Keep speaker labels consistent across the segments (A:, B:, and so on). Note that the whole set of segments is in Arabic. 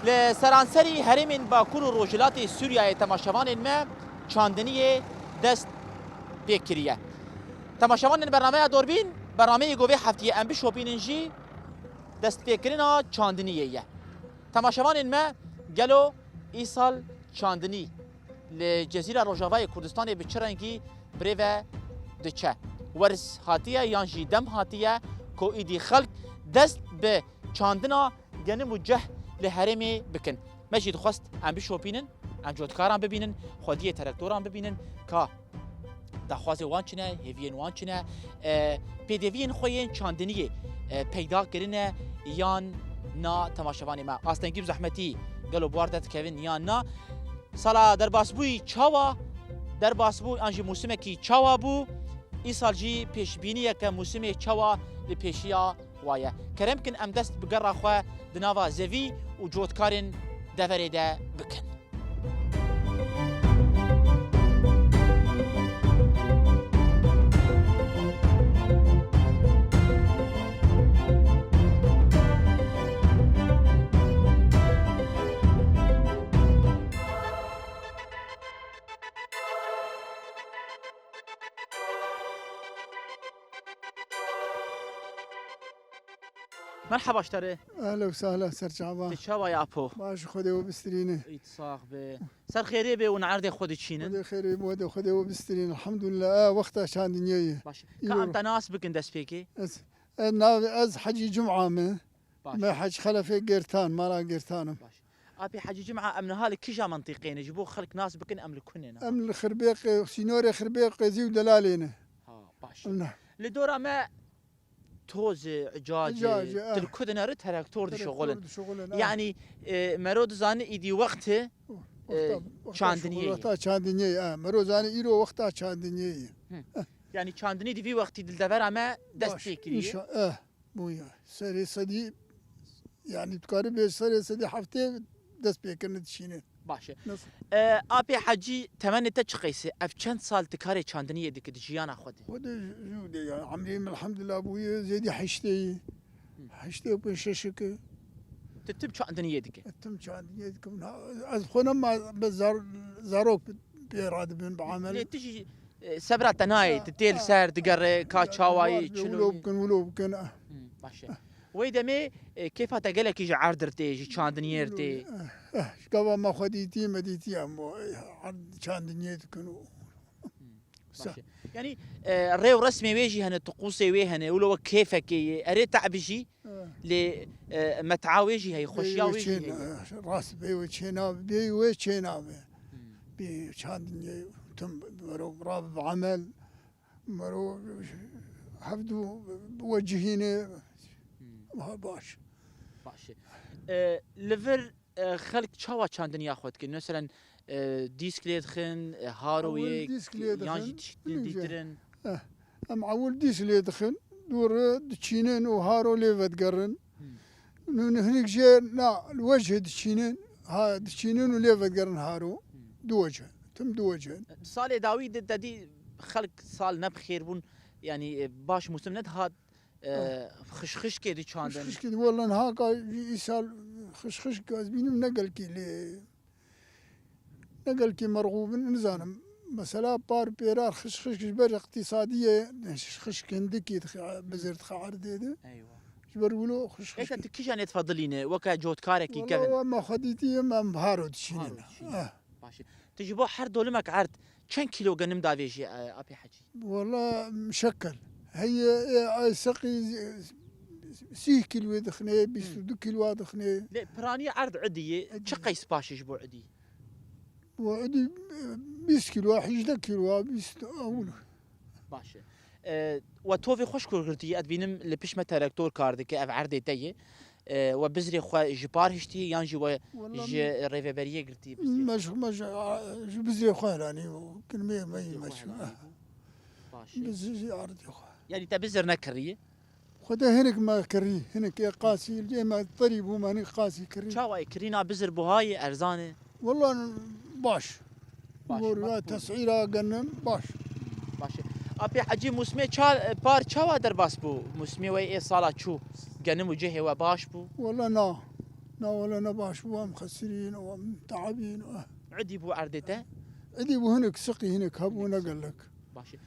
A: لسرانسری هرمین باکور و روجلات سوریای تماشاوان ما چاندنی دست پیکریه. تماشاوان برنامه دوربین برنامه گوه هفته ام بشوپیننجی دست پیکرینا چاندنیه. تماشاوان ما گلو ایسال چاندنی لجزیره روجاوای کردستان بچرنگی بریو دچه ورس هاتیه یانجی دم هاتیه کو ایدی خلق دست به چاندنا گنه موجه لهرمی بکن. مجید خواست ام بشوپینن ام جودکاران ببینن خودی ترکتوران ببینن که دخواست وانچنه هیوین وانچنه پیدوین خوین چاندنیه پیدا کرنه یان نا تماشاوانی ما آستنگیم زحمتی گلو باردت کوین یان نا سالا در باسبوی چاوا در باسبوی انجی موسمه کی چاوا بو ای سال جی پیشبینیه که موسم چاوا لپیشیا وایه کرم کن ام دست بگره خواه دناوا زوی و جودکارن دوره ده بکن. مرحبا اشتري
B: اهلا وسهلا سر شعبان
A: تشاوا يا ابو
B: باش خذي وبسترينه
A: يتصاغ به سر خيري به ونعرض خذ تشينن
B: خذي خيري بود خذي وبسترين الحمد لله وقتها شان دنيا
A: باش كان تناس بكن دسبيكي
B: از حجي جمعه ما حج خلفي قرتان ما لا قرتانم
A: باش ابي حجي جمعه امن هالك كيجا منطقين يجيبوا خلق ناس بكن املكوننا
B: امن الخربيق سينوري خربيق زي ودلالينا
A: ها باش لدورا ما توز عجاج تركضنا رت تراكتور دي شغلن يعني مرود زان ايدي وقت چاندنيه
B: وقتا چاندنيه مرود زان ايرو وقتا چاندنيه
A: يعني چاندني دي في وقت دلدبر اما دست فكري
B: بويا سري صدي يعني تقارب سري صدي حفتي دست بيكرن تشينه
A: باشه ابي حجي تمنى تشقيسه اف چند سال تكاري چاندنيه ديك جيانا خدي
B: جودي يعني عمري الحمد لله ابويا زيدي حشتي بنششك
A: تتم چاندنيه ديك
B: تتم چاندنيه ديك از خونا ما بزار زاروك بيراد بن بعمل
A: تجي سبرا تناي تتيل سر دقر كاتشاواي
B: ولو بكن
A: باشه ويدمي كيف تقلك يجي عردرتي يجي چاندنيرتي
B: شكوا ما خديتي مديتي ام چاندنيه كانوا
A: يعني الريو رسمي ويجي هنا طقوسي وي هنا ولو كيفك اري تعبجي لمتعاويجي هي خوشياويجي
B: راس بي وشينا بي چاندنيه تم راب عمل مرو حفدو وجهينه باش
A: لفر خلق چاوا چاندنیا خود که مثلا دیسکلید خن هاروی یانجی دیترن
B: ام اول دیسکلید خن دور دچینن و هارو لیفت قرن هنيك جاء لا الوجه دچینن ها دچینن و لیفت قرن هارو دوجه تم دوجه
A: سال داوود ددي خلق سال نبخير بون يعني باش مسلم ند هاد خشخش كده چاندن
B: خشخش كده والله نهاك يسال خشخش كاز بينم نقل كي مرغوب نزانم مثلا بار بيرار خشخش جبر اقتصاديه خشخش كندكي بزرت خعر ديده
A: ايوه
B: جبر ولو خشخش
A: ايش انت كيش انا تفضلينه وكا جوت كارك كي كفن
B: والله ما خديتي ما مهارود شينين
A: ماشي تجيبو حر دولمك عرض كم كيلو غنم دافيجي ابي حجي
B: والله مشكل هي سقي 6 كيلو دخنه 22 كيلو دخنه
A: لا براني عرض عديه شقي سباش يجبو عدي
B: وعدي 20 كيلو 11 كيلو 20 اول
A: باشه وتوفي خوش كورتي ادبينم لبش ما تراكتور كاردك اف عرضي تي وبزري خو جبار هشتي يانجي و جي ريفيبريه قلتي
B: مش بزري خو يعني كلمه ما بزري عرضي خو
A: يعني تبزر نكريه
B: خدا هناك ما كري هناك قاسي الجيمة طريب وما هناك قاسي كري
A: شاوي كرينا بزر بهاي ارزانه
B: والله باش تسعيره قنم باش
A: ابي حجي موسمي بار چاوا در باس بو موسمي وي سالا چو قنم وجهه و باش بو
B: والله نا ناولا نباش ومخسرين ومتعبين
A: عدي بو عردته
B: عدي وهنك سقي هنك هبونا قال لك
A: باشي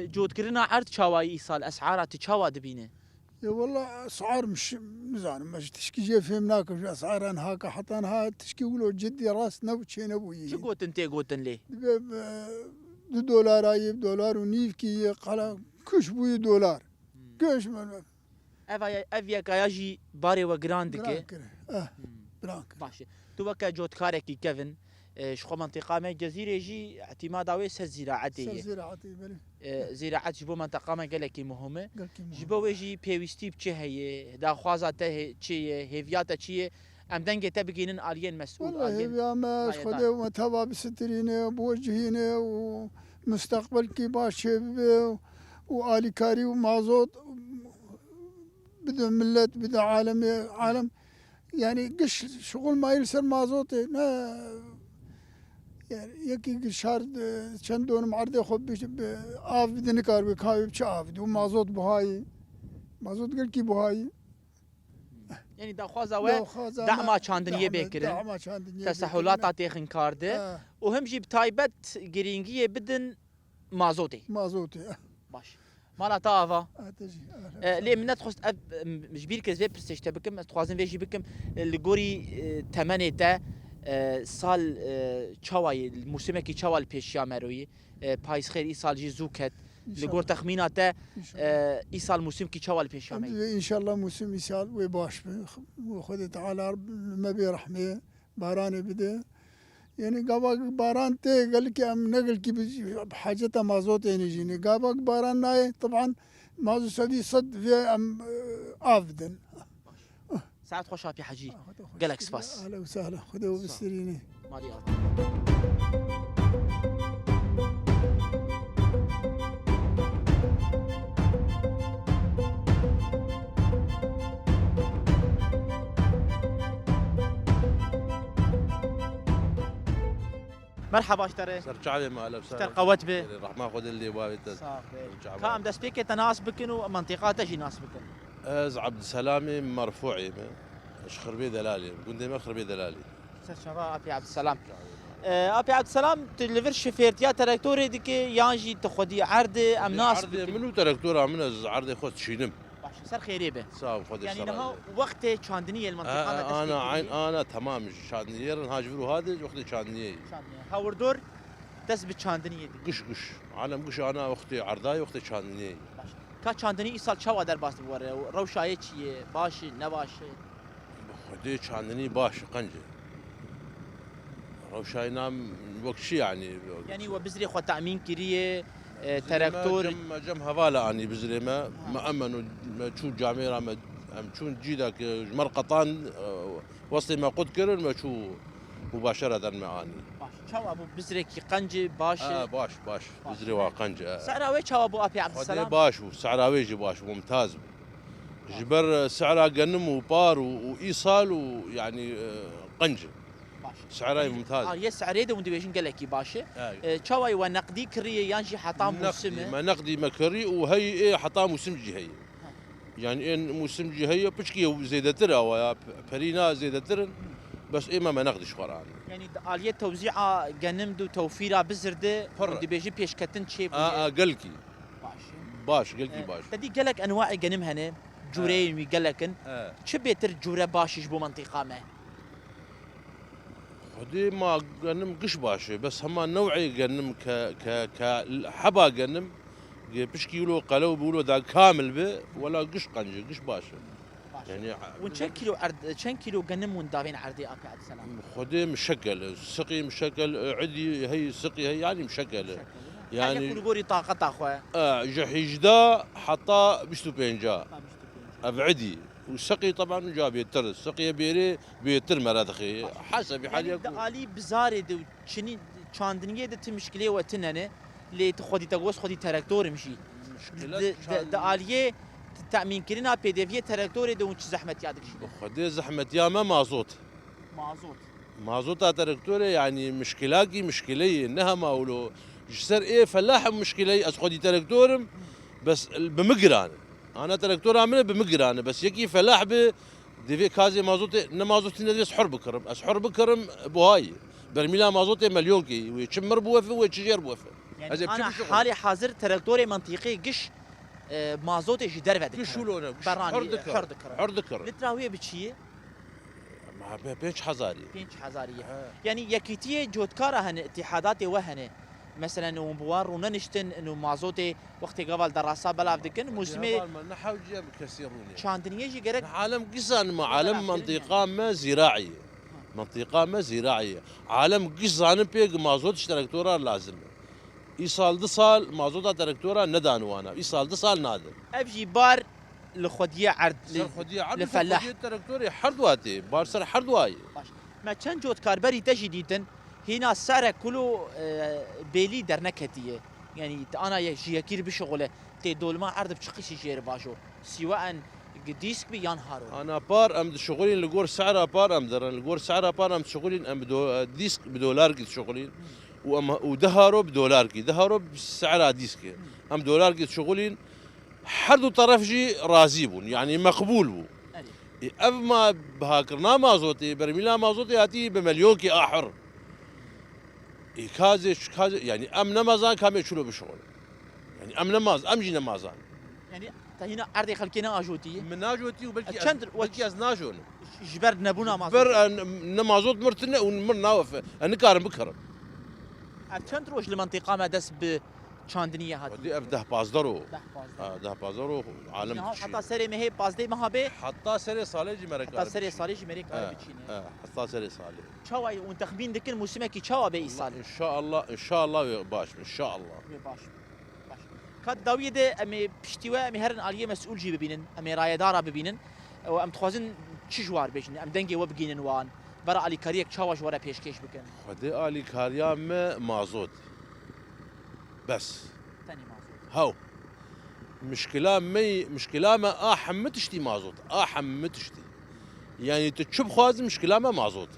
A: جود كرنا عرض شواي إيصال أسعارات تشاوا دبينه
B: يا والله اسعار مش مزان مش تشكي جي فهمناك في اسعار هاكا حتى انها تشكي ولو جدي راس نبتشي نبوي
A: شو قوتن تي قوتن ليه؟
B: $2 يب دولار ونيف كي قال كش بوي دولار كش من
A: افيا كاياجي باري وجراندك
B: برانك
A: باشي تو وكا جود كاركي كيفن شخو منطقة ما جزيرة جي اعتماد على سر زراعتي
B: زراعتي بلي
A: زراعت جبو منطقة ما قالك مهمة جبو يجي بيوستي بچه هي دا خوازاته چه هيفياتا چه ام دنگه تبگینن آلین مسئول
B: والله يا ما خذوا وتبع بسترينه بوجهينه ومستقبل كي باش وآلي كاري ومازوت بدا ملت بدا عالم يعني قش شغل ما يلسر مازوت يعني يكي شهر شندون معرض خب آف بدنا كار بكاي بشاف ومازوت بهاي مازوت قال كي بهاي
A: يعني دا خوازا و دعما چاندنیه بکرن تسهلات تیخن کارده و هم جی بتایبت گرینگیه بدن مازوتی باش مالا تاوا ليه منات خست مجبير كذا برستشتا بكم تخوازن فيجي بكم الجوري تمنه تا سال چاوای الموسم کی چاوال پیش مروی پایس خیر ای سال جی زوکت لگور تخمینات ای سال موسم کی چاوال پیش
B: می ان شاء الله موسم ای سال و باش خود تعالی رب ما برحمه باران بده يعني قابك باران تي قال لك ام نقل كي بحاجتها مازوت يعني جيني قابك باران ناي طبعا مازو سدي صد في ام افدن
A: ساعات خوش في حجي قالك سباس
B: اهلا وسهلا خذوا بالسريني
A: مرحبا اشتري
C: سرجع ما ألف
A: اشتر قوت به
C: راح ما أخذ اللي بابي
A: كام دستيك تناس بكن ومنطقة تجي ناس بكن
C: أز عبد السلامي مرفوعي خربي دلالي قلت ما خربي دلالي
A: شباب أبي عبد السلام أبي عبد السلام تلفر شفيرتيا تراكتوري ديك يانجي تخدي عرض أم ناس
C: عرض منو تراكتورة من عرض خد شينم
A: سر خيري به
C: صاب خد
A: يعني نها وقت شاندنية المنطقة
C: أنا تمام شاندنية هاجفرو هذا وقت شاندنية
A: هاوردور تثبت شاندنية دي
C: قش عالم قش أنا وقتي عرضاي وقت شاندنية
A: كا شاندنية إيصال شوا در باست بوره روشاية چية باشي نباشي
C: خدي شاندنية باش قنجة روشاي نام وقشي يعني
A: وبزري خو تأمين كريه تراكتور
C: جم هوالا اني بزري ما امنوا ما شو جاميرا ما شو جيدك مرقطان وصلي ما قد كرن ما شو مباشرة معاني
A: شو ابو بزري كي قنجي باش
C: باش بزري وقنجة
A: سعراوي شو ابو ابي عبد السلام
C: باش وسعراوي جي باش ممتاز جبر سعرها قنم وبار وايصال ويعني قنجة سعره ممتاز
A: يسعر يده وندي بيجين قال لك باشا شواي ونقدي كريه يانجي حطام موسم
C: ما نقدي مكري وهي ايه حطام موسم جي هي يعني ان موسم جي هي بشكي زيدتر او فرينا زيدتر بس اما ما نقدش قران
A: يعني آلية توزيع جنمد وتوفيرها بزرده وندي بيجي بيشكتن شيء
C: قالكي باش قالكي باش
A: تدي قالك انواع جنم هنا جورين ويقالكن شو بيتر جوره باشش بو منطقه ما
C: هدي ما قنم قش باشي بس هما نوعي قنم ك حبا قنم بشكيلو قالوا بيقولوا ذا كامل به ولا قش قنجي قش باشي يعني
A: وشن كيلو عرض شن كيلو قنم وندافين عرضي ابي عبد السلام
C: خدي مشكل سقي مشكل عدي هي سقي هي يعني مشكل يعني
A: كل غوري طاقه اخويا
C: جحيجدا حطا بشتو بينجا ابعدي والسقي طبعا جاب يتر السقي بيري بيتر مرادخي حسب حال
A: يكون دالي بزارد شني چاندنيه دت مشكله وتننه اللي تخدي تغوس خدي تراكتور مشي داليه تامين كرينا بي دي في تراكتور دو زحمه يادك شي
C: خدي زحمه يا ما مازوت تراكتور يعني مشكلاكي مشكلي انها ما ولو جسر ايه فلاح مشكلي اس خدي تراكتور بس بمقران انا تراكتور عامله بمقرانه بس يكي فلاح ديفي كازي مازوت نمازوت ندرس حر بكرم حر بكرم بوهاي برميلا مازوت مليون كي ويشمر بوفه ويشجر بوفه
A: يعني انا حالي حاضر تراكتوري منطقي قش مازوت ايش درفه
C: قش ولونه
A: براني
C: حر ذكر
A: لتراويه بتشي
C: ما بينش حزاري
A: بينش حزاريه يعني يكيتيه جودكاره هن اتحادات وهنه مثلا ومبوار وننشتن انه مازوتي وقت قبل دراسه بلا بدكن موسمي
C: نحاول جاب كسيروني
A: شاندنيه جي قرك
C: عالم قزان ما عالم منطقه ما زراعيه منطقه ما زراعيه عالم قزان بيق مازوت اشتراكتورا لازم ايصال دصال مازوت تراكتورا ندانوانا ايصال دصال نادر
A: ابجي بار لخديه عرض
C: خديه عرض
A: لفلاح
C: تراكتوري حردواتي بار سر حردواي
A: ما كان جوت كاربري تجديدا هنا السعر كله بيلي درنكتيه يعني انا يجي كير بشغله تدول ما عرض بشقيش جير باشو سواء قديسك بيان هارو
C: انا بار ام شغلين لقور سعرها بار ام درن لقور سعرها بار ام شغلين ام ديسك بدولار قد شغلين ودهروا بدولار كي دهروا بسعرها ديسك ام دولار قد شغلين حردو طرف جي رازيبون يعني مقبول بو اما بهاكرنا مازوتي برميلا مازوتي هاتي بمليون كي احر كازي يعني ام نمازان كامل شلو بشغل يعني ام نماز ام جي نمازان
A: يعني هنا عرضي خلكينا اجوتي
C: من ناجوتي وبلكي
A: بلكي
C: از ناجون
A: جبر نبونا ما
C: بر نمازوت مرتنا ونمرنا وف انا كارم بكرم
A: كان تروح لمنطقه ما دس بشاندنيه هذه
C: ودي افده بازدرو ده بازدرو عالم
A: حتى سري ما هي بازدي ما هبه
C: حتى سري صالح امريكا
A: حتى سري صالح امريكا بتشينه
C: حتى سري صالح
A: شواي وتخمين ذيك الموسم كي شوا بي صالح
C: ان شاء الله باش ان شاء الله
A: باش كات داويه ده امي بشتوا امي هرن عليه مسؤول جي ببينن امي رايه دارا ببينن وام تخوازن تشي جوار بيجن ام دنجي وبقينن وان برا علي كاريك شواش ورا بيشكيش بكن
C: خدي علي كاريا مازوت بس
A: ثاني مازوت
C: هاو مشكلة ما احم تشتي مازوت احم تشتي يعني تشوف خوازي مشكلة ما مازوت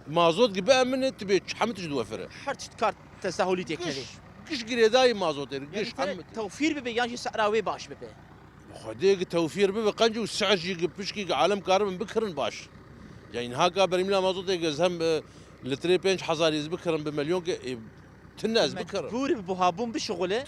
C: مازوت قبل من تبي حمت جدوفره
A: حرت كارت تساهلي تكني
C: كش قريداي مازوت كش
A: حمت توفير ببي يعني سعراوي باش ببي
C: خديك توفير ببي قنجي والسعر جي بشكي عالم كارم بكرن باش يعني هاكا بريملا مازوت يزهم لتري بينش حزاري بكرن بمليون تناز بكرم
A: بوري بوهابون بشغله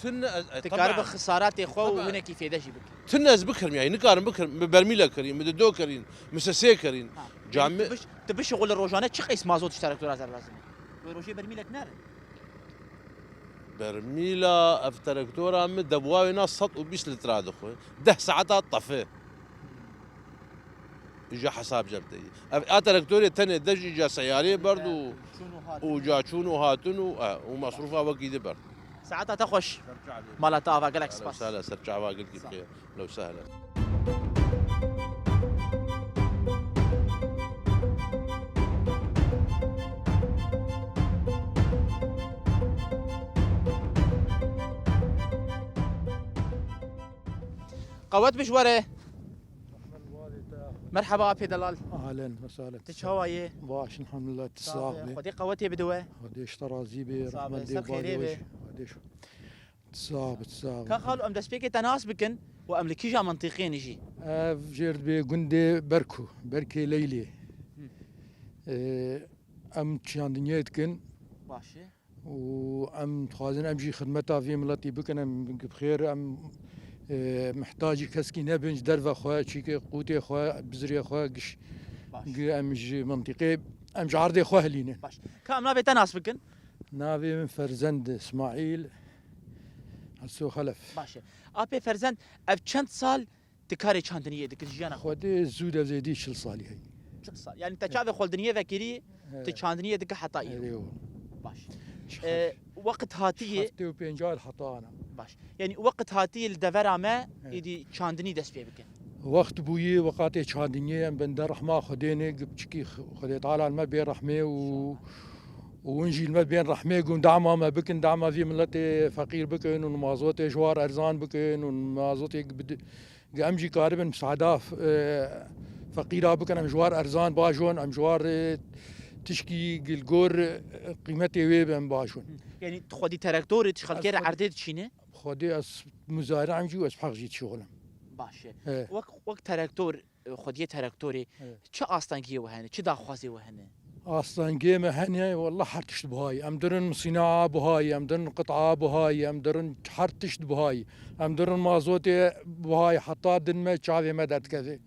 A: تكارب خسارات اخو وهنا كيف يدشي بك
C: تناز بكرم يعني نكارم بكرم برميلا كريم مددو كريم مسسي كريم
A: جامع تبي شغل الروجانه تشقيس مازوت اشترك تراز الرازم وروجي برميلك نار
C: برميلا افتركتورا من دبواوي ناس سط وبيس لتراد اخوي 10 ساعات طفي اجا حساب جبتي اتركتوري تاني دجي جا سياري برضو وجا شونو هاتنو ومصروفها وكيد برد
A: ساعتها تخش مالتا فاقلك سباس
C: سهلا سرجع واقل كيف خير لو سهلا
A: قوات بشوره مرحبا ابي دلال
D: اهلا وسهلا
A: تشهوايه
D: باش الحمد لله تساقلي
A: خدي قوتي بدوه
D: خدي اشترى زيبي رحمه
A: الله خير
D: خدي تساق
A: كان خالو ام دسبيك تناس بكن واملكي جا منطقين يجي
D: جيرد بي قندي بركي ليلي ام تشاندنيتكن
A: ماشي
D: وام تخازن امشي خدمتها في ملتي بكن ام بخير ام محتاجي كسكي نبنج درفا خويا شيكي قوتي خويا بزري خويا قش امج منطقي امج عرضي خويا لينا
A: باش كم نابي تناس بكن
D: نابي من فرزند اسماعيل هسو خلف
A: باش ابي فرزند اف چند سال تكاري چاندنيه دك جيانا
D: خودي زوده زيدي شل صالي هي
A: شل سال يعني انت شاف خولدنيه فكري تشاندنيه دك حطاي باش وقت هاتيه
D: تو بينجال حطانا
A: باش يعني وقت هاتي الدفرة ما يدي چاندني دس بيه بكن
D: وقت بويي وقاتي چاندني بندر رحمه خديني قبچكي خدي طالع ما بين رحمه ونجي ما بين رحمه قوم دعمه ما بكن دعمه في ملتي فقير بكن ومازوتي جوار ارزان بكن ومازوتي امجي قاربا مساعدة فقيره بكن ام جوار ارزان باجون ام جوار تشكي الجور قيمتي ويبن باشون
A: يعني خدي تراكتور تشخل كير عرضت شينه
D: خدي اس مزارع جي واس حق جيت شغلم
A: باشه وقت تراكتور خودیه تراکتوری چه آستانگی وهنه چه داخوازی وهنه
D: اصلا جيمه هنيا والله حرتشت بهاي ام درن صناعه بهاي ام درن قطعه بهاي ام درن حرتشت بهاي ام درن مازوتي بهاي حتى دن ما شافي مدد كذا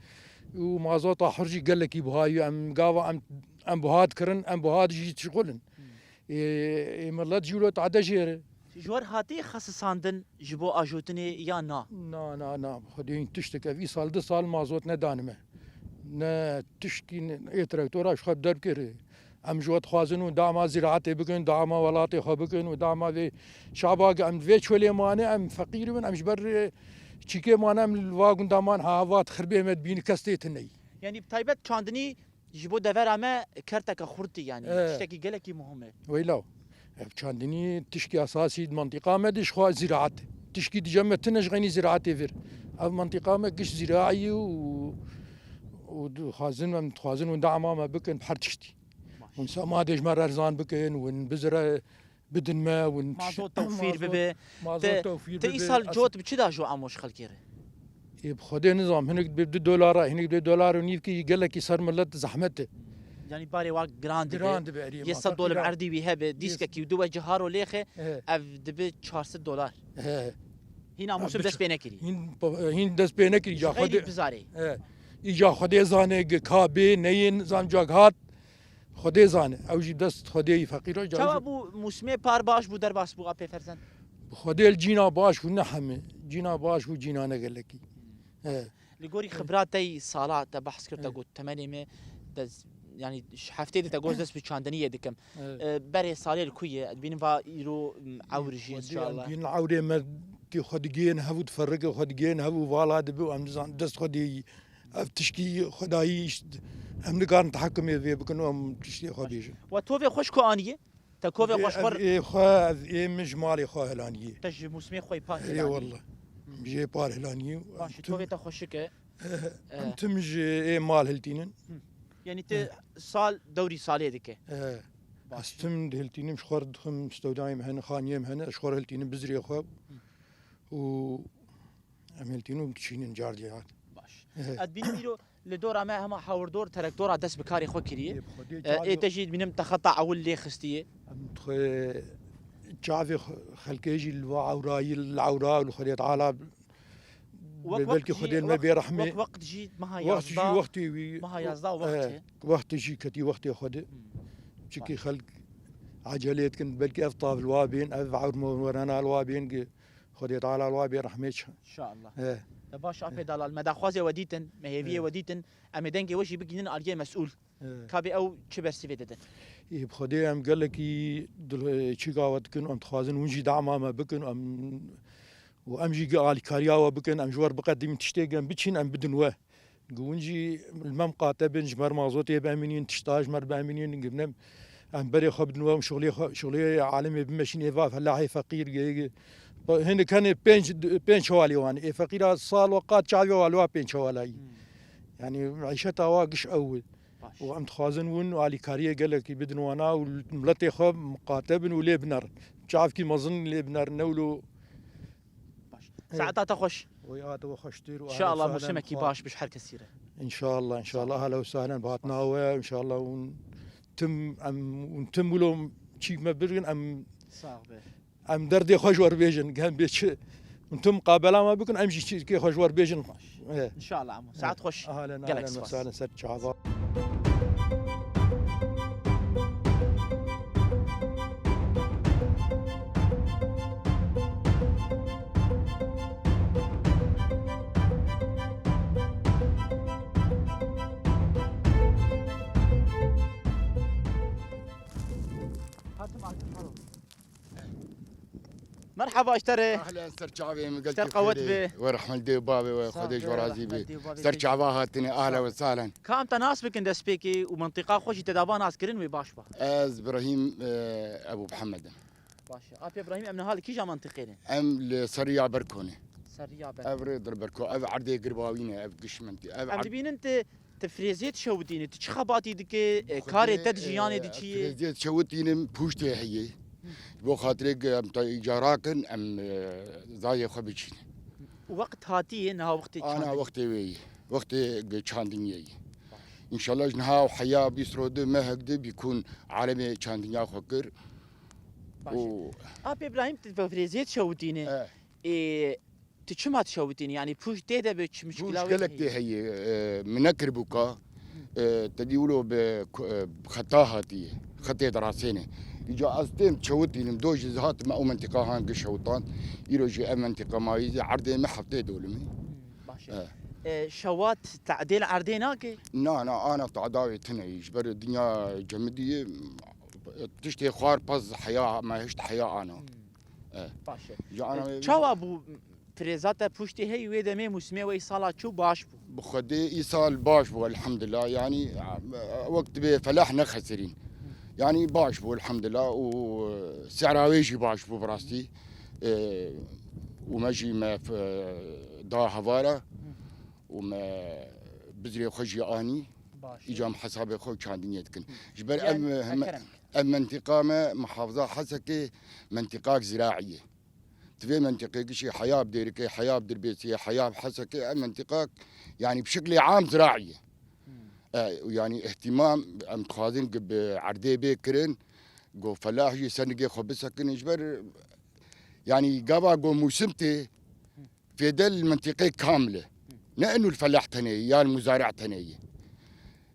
D: ومازوت حرجي قال لك بهاي ام قاوا ام بهاد كرن ام بهاد جي شغلن ملت جولو تعدجير
A: جوار هاتی خصصاندن جبو آجوتنی یا نا
D: نا خدين تشتكى في سال دو سال مازوت ندانمه نا تشكي تراكتورا شخب درب كري ام جوت خوازن و داما زراعتي بكن داما ولاتي خو بكن و داما في شعباق ام في شولي ماني ام فقير من ام جبر چيكي مانا ام الواغن دامان هاوات خربي مد بين كستيتني
A: یعنی بتایبت چاندنی جبو دور اما کرتک خورتی یعنی تشتکی گلکی مهمه
D: ويلاو بشاندني تشكي اساسي المنطقه ما ديش خو زراعه تشكي دجمه تنشغني زراعتي فير المنطقه ما قش زراعي و خازن ودعمه ما بكن بحرتشتي ونسا ما ديش مر ارزان بكن ونبزره بدن ما
A: مازوت توفير ببه
D: مازوت توفير
A: تي سال جوت بچدا جو اموش خلكيره
D: بخدي نظام هناك $2 هناك $2 ونيفكي قال لك يصير ملت زحمته
A: يعني باري واق جراند
D: بقري
A: يصد دول عردي بيهبه ديسكا كي دو جهارو ليخه اف دبي $400 هنا موسم دس بينكري
D: هين دس بينكري جا
A: خدي بزاري
D: يجا خدي زانه كابي نين زام جاغات خدي زانه او جي دست خدي فقيره جا
A: چا بو موسمه پار باش بو در باس بو اپ فرزن
D: خدي الجينا باش ونحمه جينا باش وجينا نقلكي
A: لغوري خبراتي صالات بحث كرت قلت تمانيمه دز يعني حفتي تقول دس بچاندنيه دكم بري صالي الكويه بين فا يرو عورجي ان شاء الله
D: بين عوري ما تي خدجين هبو تفرق خدجين هبو فالا دبو ام دست خدي تشكي خداي هم نقارن تحكم في بكنو ام تشتي خديش
A: وتوفي خوشكو انيه تكوفي خوشبر
D: اي خا اي مجمالي خا هلانيه
A: تج موسمي خوي با
D: اي والله بيجي بار هلانيه
A: ماشي توفي تخشك
D: انتم اي مال هلتينن
A: يعني ت سال دوري صالي ديك
D: استم هلتينن مشخور دخم استودايم هنا خانيم هنا اشخور هلتينن بزري خو و عملتينو تشينن جارديات
A: باش ادبين ميرو لدور ما هما حاور دور ترك دور دس بكاري خو كريه اي تجي من تخطع اول لي خستيه
D: شافي خلكيجي العوراي العوراء والخليط على بلكي خدين ما بيرحمي
A: وقت جيت ما هي
D: وقتي
A: ما هي يزدا وقت
D: وقت جي كتي وقتي خد شكي خلق عجلات كنت بلكي افطاف الوابين افعر ورانا الوابين خديت على الوابين رحميتش
A: ان شاء الله باش ابي دال المدى خوازي وديتن مهيبيه وديتن امدنجي وشي بكين ارجي مسؤول كابي او كبر سيفيدن
D: بخدي ام قال لك شيغاوت كن انت خوازن ونجي دعمه ما بكن ام وامجي قال كارياوا بكن ام جوار بقدم تشتيغن بتشين ام بدن قونجي الممقى تبن جمر مازوتي بامنين تشتاج مر بامنين قبنم ام بري خبد نوام شغلي عالمي بمشين ايفاف هلا هي فقير هنا كان بين شوالي وان فقير صال وقات شعبي والوا بين شوالي يعني معيشتها واقش اول وام تخازن ون وعلي كاريه قال لك بدن وانا وملتي خب مقاتبن وليبنر شعب كي مظن ليبنر نولو
A: ساعتها تخش
D: ويا تخشتير
A: ان شاء الله موسمك باش بش حركه سيره
D: ان شاء الله ان شاء الله اهلا وسهلا باتنا وان شاء الله ونتم ولو شي ما برين ام دردي خوجور بيجن كان بيش انتم قابله ما بكون امشي كي خوجور بيجن
A: ان شاء الله عمو ساعات خش
D: اهلا وسهلا ست شعبان
A: مرحبا اشتري
E: اهلا سر شعبي
A: اشتر قوت بي
E: ورحمة بابي وخديج ورازي بي سر شعبا هاتني اهلا وسهلا
A: كام تناسبك اند سبيكي ومنطقه خوش تدابا ناس كرين وي باش با
E: از ابراهيم ابو محمد
A: باشا ابي ابراهيم امن هال كيجا منطقين
E: ام لسريع بركوني
A: سريع
E: ابرد البركو اب عردي قرباوينه اب قشمنتي
A: اب بين انت تفريزيت شوديني تشخباتي دك كاري تدجياني دي شي
E: تفريزيت شوديني بوشتي هي بو خاطرك ام جاراكن ام زاي خبيشين
A: وقت هاتي انها وقت
E: انا وقتي وي وقت چاندنیه ان شاء الله جنها وحياه بيسرود ما هكذا بيكون عالمي چاندنيا خكر
A: باشه اب ابراهيم تفريزيت شوتيني تشما تشوتيني يعني بوش ده بتش مشكله
E: مشكلة هي منكر بوكا تديولو بخطاها تي خطية دراسينه يجا أستين تشوتي نمدوج زهات ما أو منطقة هان قشوطان يروجي منطقة ما يزي عردي ما حفتي دولمي
A: باشه شوات تعديل عرديناكي
E: نا أنا تعداوي تنا يجبر الدنيا جمدية تشتي خوار باز حياة ما هشت حياة أنا
A: باشه
E: أنا
A: شو أبو فريزاتا بوشتي هي ويدا مي مسمى وي صلاة شو باش بو
E: بخدي إيصال باش بو الحمد لله يعني وقت بفلاح نخسرين يعني باش بو الحمد لله وسعر ويجي باش بو براستي وماجي ما في دا هفارة وما بزري خجي اني اجام حسابي خو كان دنيتكن جبر ام منطقه ما محافظه حسكي منطقه زراعيه تبي منطقه شي حياه بديركي حياه بدربيتيه حياه حسكي ام منطقه يعني بشكل عام زراعيه يعني اهتمام ام تخازن بعردي بكرن جو فلاح يجي سنقي خبسكن جبر يعني قابا جو موسمتي في دل المنطقه كامله لانه الفلاح تني يا المزارع تني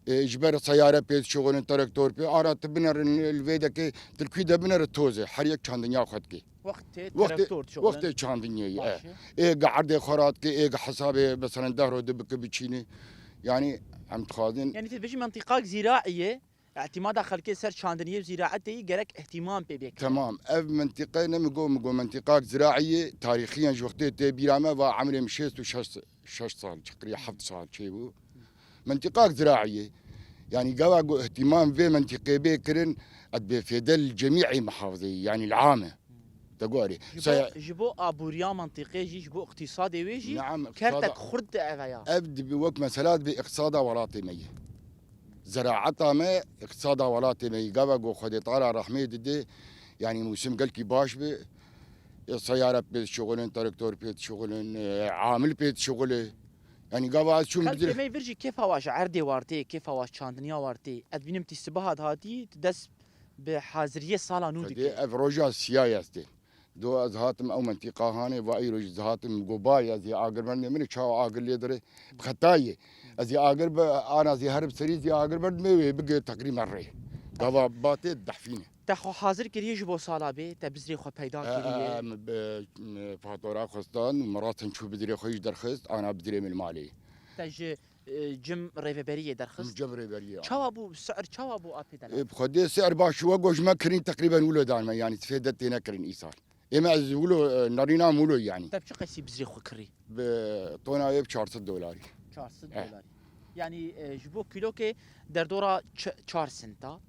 E: جبر سياره بيت شغل تراكتور بي ارا تبنر الفيدك تلكيدا بنر توزه حريك كان دنيا خدكي
A: وقت تراكتور شغل
E: وقت كان دنيا قعد خراتكي حسابي مثلا دهرو دبك بتشيني يعني عم تخازن
A: يعني تبجي منطقه زراعيه اعتماد خلكي سر شاندنيه زراعتي جرك اهتمام بيك
E: تمام اف منطقه نمقو منطقه زراعيه تاريخيا وقت بيرامه وعمري مشيت شش صار تقريبا 7 صار شيء منطقه زراعيه يعني قوا اهتمام في منطقه بكرن في دل جميع محافظي يعني العامه تقولي
A: جبو ابوريا منطقه جبو اقتصادي ويجي
E: نعم
A: كرتك خرد افيا
E: ابد بوقت مسالات باقتصادها ولاطميه زراعتها ما اقتصادها ولاطميه قوا خدي طالع رحمه دي يعني موسم قلكي باش بي سياره بيت شغلن تراكتور بيت شغلن عامل بيت شغله يعني قبل شو
A: بدي ما يفرجي كيف هواش عردي وارتي كيف هواش شاندنيا وارتي ادبينم تستبهاد هاتي تدس بحاضريه صاله نودك
E: افروجا سياسه دو ازهاتم او منطقه هاني وايروج زهاتم قبايا زي اقر من شاو اقر ليدري بخطايه زي اقر انا زي هرب سري زي اقر بد بقى تقريبا ري قبل باتي دحفينه
A: تخو حاضر كريه جبو صاله بي تبزري خو پیدا
E: كريه فاتوره خستان مرات نشوف بدري خويش درخست انا بدري من المالي
A: تج جم ريفبريه درخست
E: جم ريفبريه
A: شو ابو سعر شو ابو ابي دلال
E: بخدي سعر باش وقوش ما كرين تقريبا ولو دائما يعني تفيدت نكرين ايصال اما ولو نارينا مولو يعني
A: طيب شو قيسي بزري خو كري
E: بطونا ب 400 دولار
A: 400 دولار يعني جبو كيلو كي دردورا 4 سنتا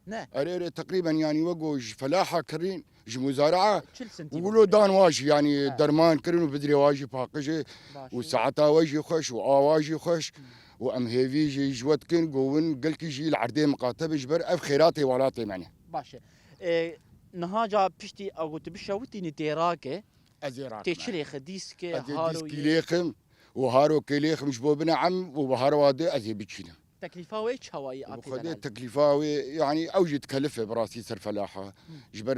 A: نه
E: اري تقريبا يعني وقوش فلاحه كرين ج مزارعه ولو دان واجي يعني درمان كرين وبدري واجي باقجي وساعتها واجي خوش واواجي خوش وام هيفي جي جوت كن قوون قال كي جي العردي مقاتب جبر اف خيراتي ولاتي معنى
A: باشه نهاجا بشتي او تبشوتي نتيراكه
E: ازيراك
A: تشلي خديسك
E: هارو كيليخم وهارو كيليخم جبو بنعم وبهارو وادي ازي بتشينا
A: تكلفة ويش هواي أبي
E: خديت تكلفة يعني أوجد تكلفة براسي سر فلاحة جبر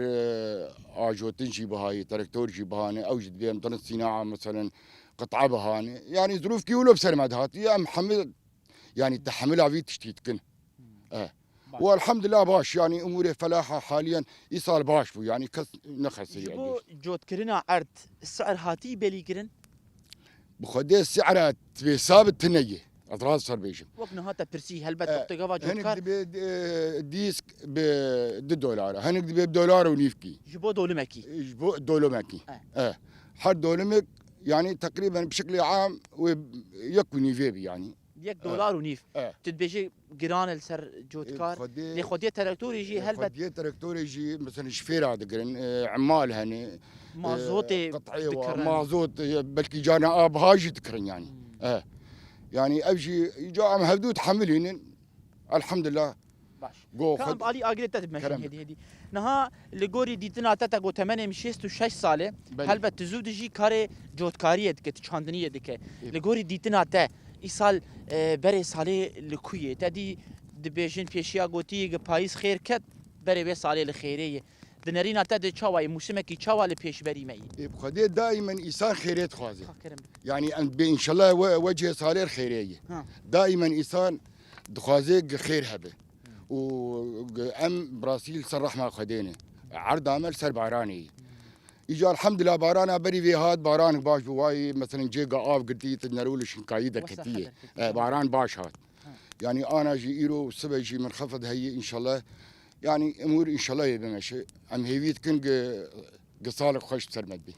E: آجو تنجي بهاي تراكتور جي بهاني أوجد بيهم طن الصناعة مثلا قطعة بهاني يعني ظروف كيولو بسر مدهات يا محمد يعني تحملها في تشتيتكن والحمد لله باش يعني أموري فلاحة حاليا يصال باش بو يعني كس نخسر
A: جبو جوت كرنا عرض السعر هاتي بلي كرن
E: بخدي السعر ثابت تنيه أطراز صار بيجم.
A: وقنا هذا برسي هلبت وقت جوا جوكار.
E: هنقد ديسك $2 هنقد $1 ونيفكي.
A: جبوا دولمكي.
E: جبوا دولمكي. حد دولمك يعني تقريبا بشكل عام ويكون نيفيبي يعني.
A: $1 ونيف. تدبيجي جيران السر جوتكار. لخديه تراكتور يجي هلبت.
E: خديه تراكتور يجي مثلا شفيرة دقرن عمال هني.
A: مازوتي.
E: قطعية مازوت بلكي جانا أب هاجي تكرن يعني. يعني أبجي جاء هدو تحملين الحمد لله جو
A: كان
E: خد
A: بالي اجري تد
E: كرم.
A: هدي نها لغوري ديتنا تتا جو 86 ساله
E: بله.
A: هل بتزود جي كاري جوتكاريه دك تشاندنيه دك لغوري ديتنا تا ايسال بري ساله لكويه تدي دبيجن بيشيا غوتي بايس خير كت بري بي ساله لخيريه دنرينا تد تشاوي موسمكي تشاوي لبيش بري مي
E: بخدي دائما انسان خيريت خوازي
A: كرم
E: يعني ان شاء الله وجه صالح خيريه
A: ها.
E: دائما انسان دخوازي خير هبه وام براسيل صرح ما خدينا عرض عمل سر باراني اجا الحمد لله بارانا بري في هاد باران باش بواي مثلا جي قاف قلتي تنرول شنكايده كتيه باران باش هاد يعني انا جي ايرو سبا جي منخفض هي ان شاء الله يعني امور ان شاء الله يبقى ماشي ام هيفيت كن قصالك خوش بسرمد بي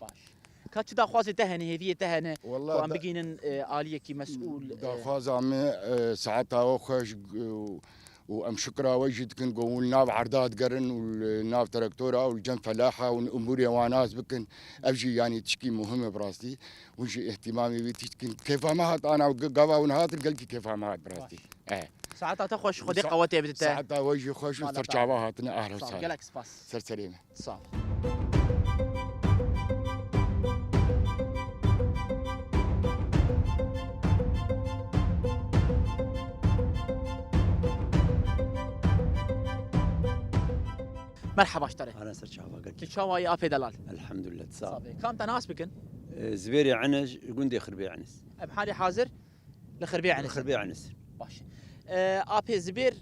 A: كاتش دا خوازي تهني هديه تهني
E: والله
A: وام بقين آلية كي مسؤول
E: داخواز عم ساعتها وخش وام شكرا وجد كن قول ناف عردات قرن والناف تراكتورا والجنب فلاحه والامور واناس بكن ابجي يعني تشكي مهمه براسي وجي اهتمامي بتشكي كيف ما هات انا قوا ونهات قلت كيف ما هات براسي
A: ساعتها تخش خدي قواتي بتتا
E: ساعتها وجي خوش وسترجعوا هاتنا اهلا وسهلا
A: جالك سباس
E: سر سليمه
A: صح مرحبا اشتري
F: انا سر شعبا قلت
A: تشاوي ابي دلال
F: الحمد لله تصاب
A: صافي كم تناس بكن
F: زبيري عنج قندي خربي عنس
A: بحالي حاضر لخربيع عنس
F: خربي عنس
A: باش ابي زبير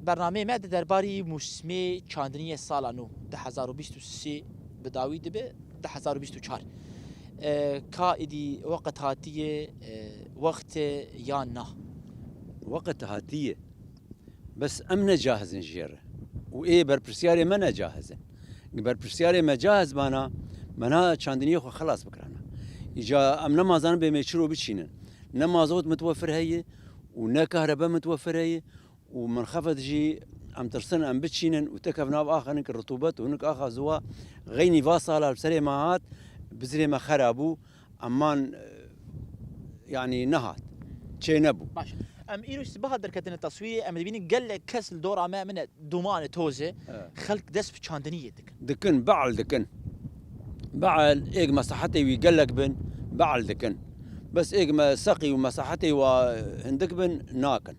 A: برنامه ما درباري موسمي چاندنی سال نو 2023 بداوی دبه 2024 كائدي وقت هاتيه وقت يانا
F: وقت هاتيه بس امنا جاهز نجيره وايه بربرسياري منا جاهزه بربرسياري ما جاهز منا چاندنيه خو خلاص بكرانا اجا امنا مازان بمشرو بتشينن نما زوت متوفر هي ونا كهرباء متوفر هي ومنخفض جي ام ترسن ام بتشينن وتكفنا باخر نك الرطوبات ونك اخا زوا غيني فاصله بسري ماهات بزري ما خرابو امان يعني نهات تشينبو
A: باش ام ايروس بهدر كتن التصوير ام دبين قال كسل دور ما من دومان توزه خلق دس بچاندنيه
F: دكن بعل دكن بعل ايق مساحتي ويقلق بن بعل دكن بس ايق ما سقي ومساحتي وهندك بن ناكن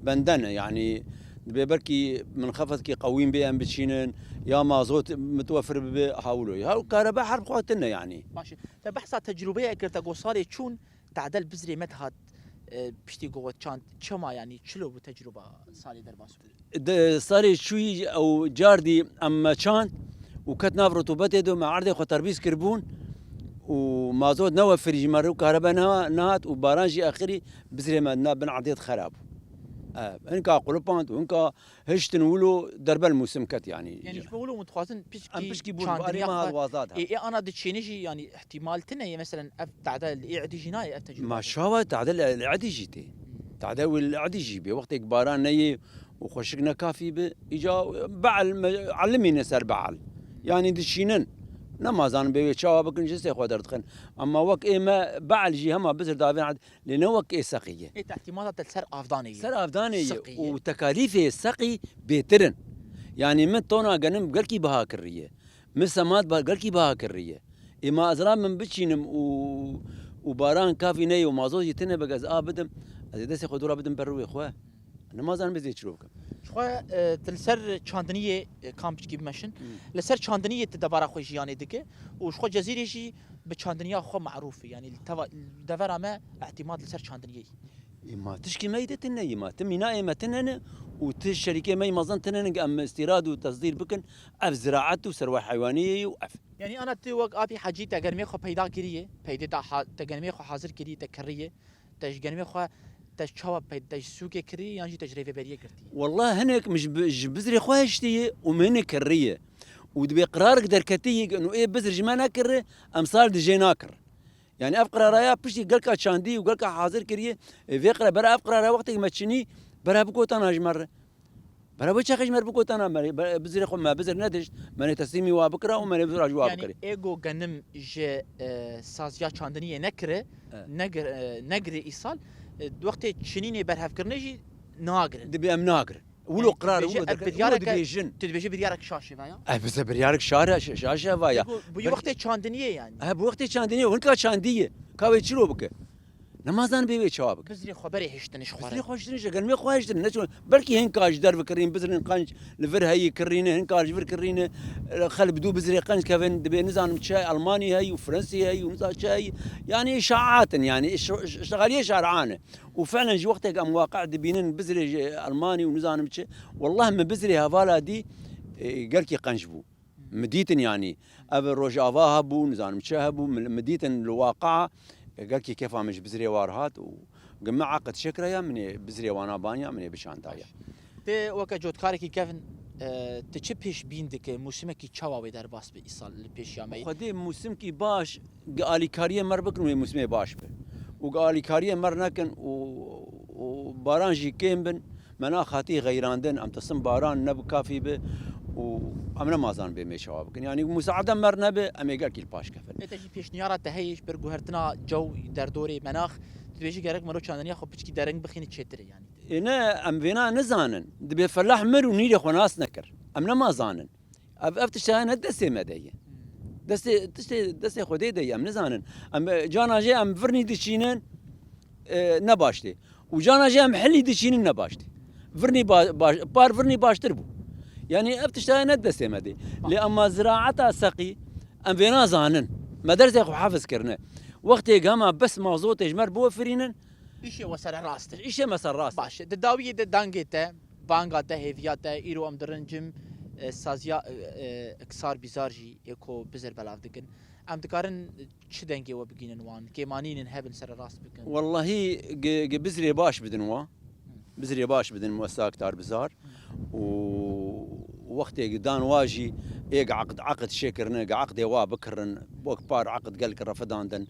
F: بندنا يعني بيبركي منخفض كي قويم بي ام بتشينن يا مازوت متوفر بحاولوا هاو كهرباء حرب قوتنا يعني
A: ماشي فبحث تجربيه كرت قصاري تشون تعدل بزري متهات بشتي قوة كانت شما يعني شلو بتجربة صاري درباسو
F: صاري شوي او جاردي اما كان وكتنا في رطوبته دو مع عرضي خو تربيس كربون ومازوت نوفر جمرو كهرباء نهات وبارانجي اخري بزري ما بن عرضيت خراب انكا قلوبانت وانكا هشتن ولو درب الموسم كت يعني
A: بقولوا متخاصن
F: بشكي بول باري ما وازات
A: اي انا دتشينجي يعني احتمال تنه مثلا تعدل الاعدي جناي التجربه
F: ما شاوى تعدل الاعدي جيتي تعدل الاعدي جي بوقت باران ني وخشقنا كافي اجا بعل علمينا سر بعل يعني دشينن نمازان بي شاوى بكن جسي خو دردخن اما وك ما بعل جي هما بزر دافين عد لنوك اي سقيه
A: اي احتمالات السر افضانيه
F: سر افضانيه وتكاليف السقي بيترن يعني من طونا غنم قلكي بها كريه مسمات قلكي بها كريه اما ازرا من بتشينم وباران كافي ني ومازوج يتنه بغاز ابدم ازيدسي خدورا بدم بروي خو نمازان بزي تشروك
A: خو تلسر چاندنيه كامبش كيف ماشن لسر چاندنيه تدبر خو جياني دكه وشخو جزيره شي بچاندنيه خو معروفه يعني دبر ما اعتماد لسر چاندنيه
F: ما تشكي ميدتنا ما تمينا ما تنن وتشركه مي مازن تنن ام استيراد وتصدير بكن اف زراعه وثروه حيوانيه واف
A: يعني انا توق ابي حاجي تقرمي خو پیدا كريه پیدا تقرمي خو حاضر كريه تكريه تجرمي خو تشوا پیدا سوق كريه يعني تجربه بريه كرتي
F: والله هناك مش بزري خواشتي ومن كريه ودبي قرارك دركتي انه ايه بزر جمانا كره امثال دجي ناكر يعني افقرا رايا بشتي قالك شاندي وقالك حاضر كريه في قرا برا افقرا وقتك ما تشني برا بكوت انا جمره برا بوش خجمر بكوت انا بزر خو ما بزر ندش من تسليمي وبكره ومن بزر جوا بكره
A: يعني ايجو غنم ج سازيا چاندنيه نكره نجر ايصال وقت تشنيني برهف كرنجي ناقر
F: دبي ام ناقر ولو قرار ولو
A: بديارك
F: دبيجن
A: تدبيجي بديارك شاشه فايا
F: بس بريارك شارع شاشه فايا
A: بو وقت چاندنيه يعني
F: بوقتی چاندنی هنکا چاندیه کاوی چلو بکه نمازان بیوی چوابک
A: بزري خبري هشتنش
F: بس لي
A: خواري
F: خوشتنش قال مي خوشتن نجم بركي هنكاج درب كرين بزرين قنج لفر هي كرينه هنكاج فر كرينه خل بدو بزري قنج كافن دبي نزان مشاي الماني هي وفرنسي هي ونزان شاي يعني اشاعات يعني اشتغاليه شارعانه وفعلا جي وقتك ام واقع دبينن بزري الماني ونزان مشاي والله من بزري هفالا دي قال كي قنجبو مديتن يعني ابل روجافا بو نزان مشاهبو مديتن الواقعه قال كي كيف مش بزري وارهات وقمع عقد شكرا يا من بزري وانا بانيا من بشانتايا
A: تي وكا جوتكاري كي كيفن تشبيش بيندك موسمك تشاوا در باس بإيصال البيش يامي
F: خدي موسم كي باش قالي كاريه مر بكن موسمي باش به وقالي كاريه مر نكن وبارانجي كيمبن مناخاتي غيراندن ام تصم باران نب كافي به وامنا مازان به مشاوب يعني مساعده مرنا به ام قال كي الباش كفن
A: تجي بيش نيارة تهيش برجوهرتنا جو در دوري مناخ تبيجي جارك مرو چاندنيا خو بچكي درنگ بخين تشتري يعني
F: انا ام فينا نزانن دبي فلاح مر ونيري خناس نكر امنا ما زانن افتشتانا دسي مديه دسي خدي دي ام نزانن ام جانا جي ام فرني دشينن نباشتي وجانا جي ام حلي دشينن نباشتي فرني بار فرني باشتر بو يعني افتشتانا دسي مدي لأما زراعتها سقي ام فينا زانن مدرسه خو حافظ كرنا وقت قام بس موضوع اجمر بو فرينن
A: ايش وسر راست
F: ايش مسر راس
A: باش داويه دانگيته بانغاته هيفياته ايرو ام درنجم سازيا اكسار بيزارجي اكو بزر بلاف دكن ام دكارن چ دنگي و بگينن وان كيمانين هبل سر راست بكن
F: والله بزري باش بدن بزري باش بدن موساك تار بزار ووقت قدان واجي ايق عقد شكرنا عقد وا بكرن بوك بار عقد قال رفضاندن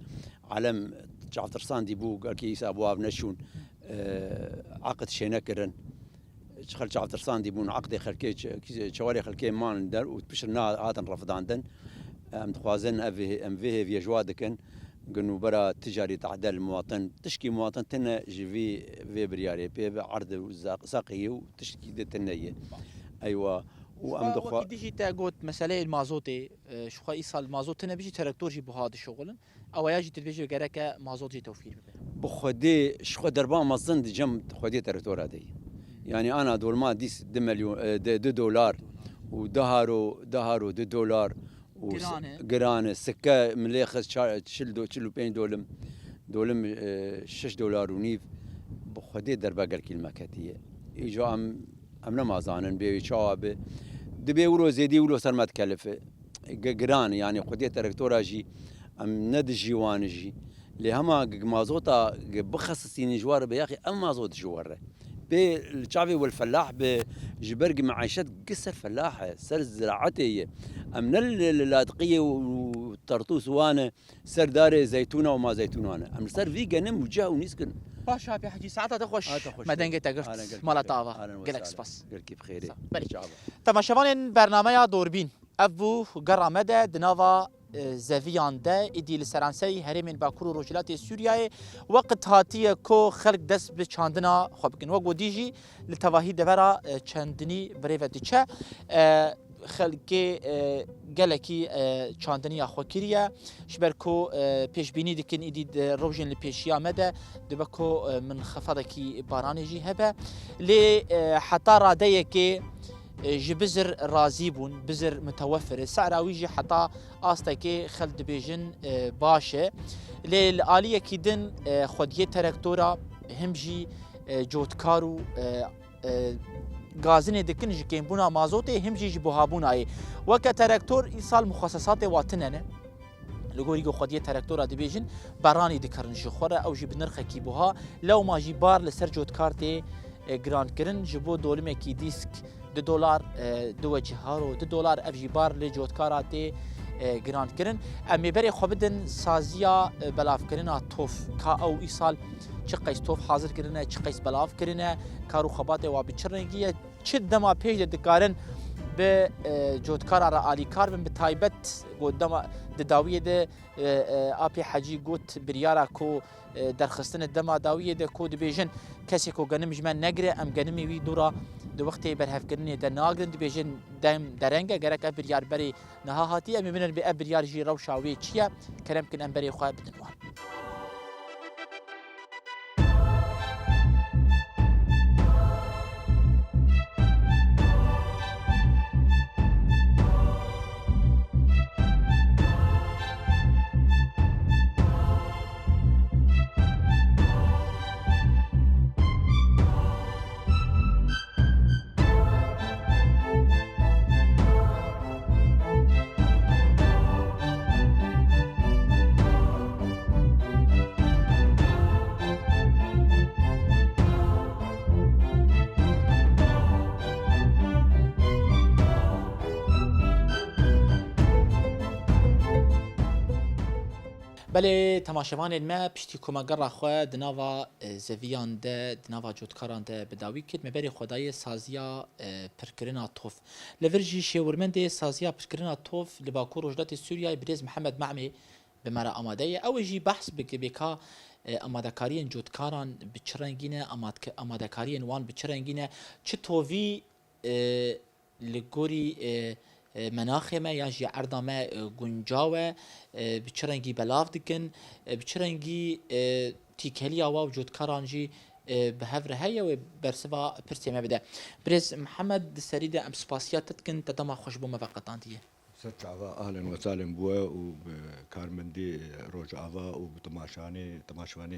F: علم جعفر دي بو قال كيس ابواب نشون عقد شينكرن شخل جعفر دي بون عقد خلكي شواري خلكي مان در وتبشرنا هاتن رفضاندن ام خوازن ام فيه في جوادكن قنو برا تجاري تعدل المواطن تشكي مواطن تنا جي في برياري بي عرض ساقي وتشكي تنيه ايوه
A: وام دخوا ديجي تاغوت مساله المازوتي شو ايصال المازوت تنا بيجي تراكتور جي بهذا الشغل او يجي تلفزيون غيرك مازوت جي توفير
F: بخدي شو دربان مصن جم خدي تراكتور هذه يعني انا دول ما ديس 2 مليون $2 ودهروا $2 وقرانه سكه مليخ شلو بين دولم $6 ونيف بخدي دربا قال كلمه كاتيه اجوا امنا ما زانن بي شواب دبي ورو زيدي ولو صار ما تكلف قران يعني خدي تراكتور جي ام ندجي وانجي لهما مازوطه بخصصين جوار بياخي ام مازوت جواره بالشعبي والفلاح بجبرق معيشة قصة الفلاحة سر زراعتي من اللاذقية والطرطوس وانا سر داري زيتونة وما زيتونة أنا سر في جنم وجاه ونسكن
A: باشا يا حجي ساعتها تخش ما دنجت قفت مالا طاوة قالك سباس
F: قالك بخير
A: تماشاوان برنامج دوربين أبو قرامدة دنافا زویان ده ایدی لسرانسی هرمین باکور و روجلات سوریای وقت هاتیه کو خلق دست به چاندنا خوب کن و گودیجی لتواهی دورا چندنی بریو دیچه خلقی گلکی چاندنی آخوکریه شبر کو پیش بینی دکن ایدی روجن لپیشیا مده دبکو من خفاده کی بارانی جی هبه لی حتی راده که جي بزر رازي بون بزر متوفر سعراوي جي حتى آستاكي خلد بيجن باشه للآلية كيدن خودية تراكتورا هم جي جوتكارو غازين دكن جي كيمبونا مازوتي هم جي بوهابونا اي وكا تراكتور إيصال مخصصات واتنانه لغوريغو خودية تراكتورا دي بيجن براني دكرن جي خورا او جي بنرخة كي بوها لو ما جي بار لسر جوتكارتي جراند كرن جبو دولمي كي ديسك $2 دو جهارو $2 افجي بار لجوت كاراتي جراند كرن امي بري خبدن سازيا بلاف كرنا توف كا او ايصال چقيس توف حاضر كرنا چقيس بلاف كرنا كارو خباته و بچرنگيه چدما پیج دکارن به جوت کار را علی کار بن بتایبت قدام داویه ده اپی حجی گوت بریارا کو درخستن دما داویه ده کو دبیجن کسی کو گنم جمن نگره ام گنمی وی دورا دو وقتی برهفکردنی در ناگرند بیجن دم درنگه گرک ابریار بری نهاهاتی امی منن به ابریار جی رو شاوی چیه کرم کن ام بری خواه بدنوان بله تماشاوان ما پشتی کمگر خو دنوا زویان ده دنوا جودکاران ده بداوی کد مبری خدای سازیا پرکرنا توف لورجی شورمند سازیا پرکرنا توف لباکو رجلات سوریا برز محمد معمی بمرا آماده او جی بحث بکا آمادکارین جودکاران بچرنگینه آمادکارین وان بچرنگینه چه تووی لگوری مناخ ما یا جی عرض ما گنجاوه بچرنگی بلاف دکن بچرنگی تیکلی آوا وجود کارانجی به هفره هیا و برسوا پرسی ما بده برز محمد سرید ام سپاسیات تکن تدام خوش بوم وقتان دیه
G: ست عوا اهلا وسهلا بوا وبكارمندي روج عوا وبتماشواني